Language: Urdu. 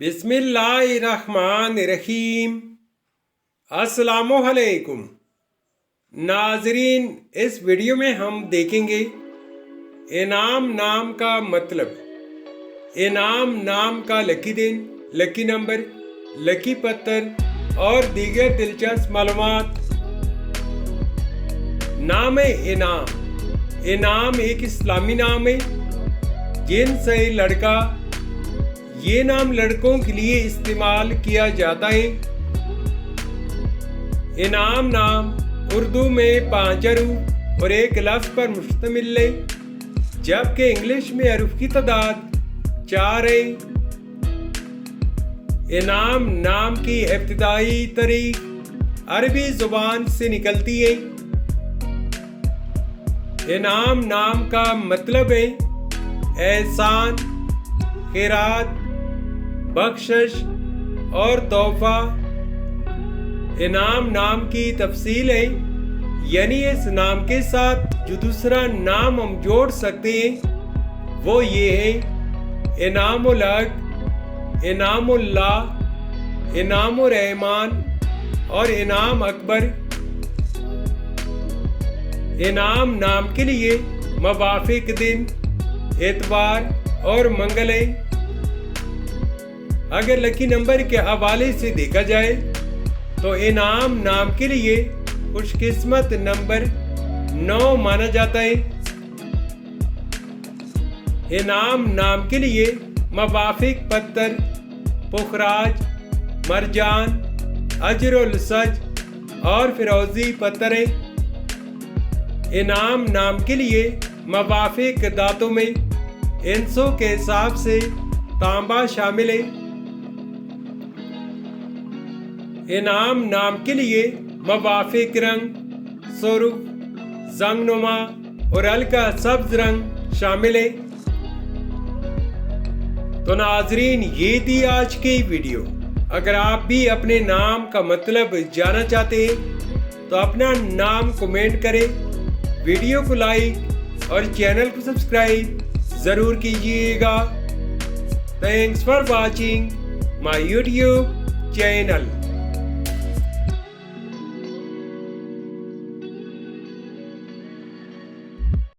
بسم اللہ الرحمن الرحیم۔ السلام علیکم ناظرین، اس ویڈیو میں ہم دیکھیں گے انعام نام کا مطلب، انعام نام کا لکی دن، لکی نمبر، لکی پتھر اور دیگر دلچسپ معلومات۔ نام انعام، انعام ایک اسلامی نام ہے جن سے لڑکا، یہ نام لڑکوں کے لیے استعمال کیا جاتا ہے۔ انعام نام اردو میں 5 حروف اور ایک لفظ پر مشتمل ہے، جبکہ انگلش میں حروف کی تعداد 4 ہے۔ انعام نام کی ابتدائی تاریخ عربی زبان سے نکلتی ہے۔ انعام نام کا مطلب ہے احسان، خیرات، بخشش اور تحفہ۔ انعام نام کی تفصیل ہے، یعنی اس نام کے ساتھ جو دوسرا نام ہم جوڑ سکتے ہیں وہ یہ ہے: انعام الحق، انعام اللہ، انعام الرحمان اور انعام اکبر۔ انعام نام کے لیے موافق دن اتوار اور منگل ہے۔ اگر لکی نمبر کے حوالے سے دیکھا جائے تو انعام نام کے لیے خوش قسمت نمبر 9 مانا جاتا ہے۔ انعام نام کے لیے موافق پتھر پخراج، مرجان، اجر السج اور فیروزی پتھر ہے۔ انعام نام کے لیے موافق دھاتوں میں انسوں کے حساب سے تانبا شامل ہے۔ انعام نام کے لیے موافق رنگ سرخ، زنگ نما اور ہلکا سبز رنگ شامل ہے۔ تو ناظرین، یہ تھی آج کی ویڈیو۔ اگر آپ بھی اپنے نام کا مطلب جاننا چاہتے ہیں تو اپنا نام کمنٹ کریں، ویڈیو کو لائک اور چینل کو سبسکرائب ضرور کیجیے گا۔ Thanks for watching my YouTube channel.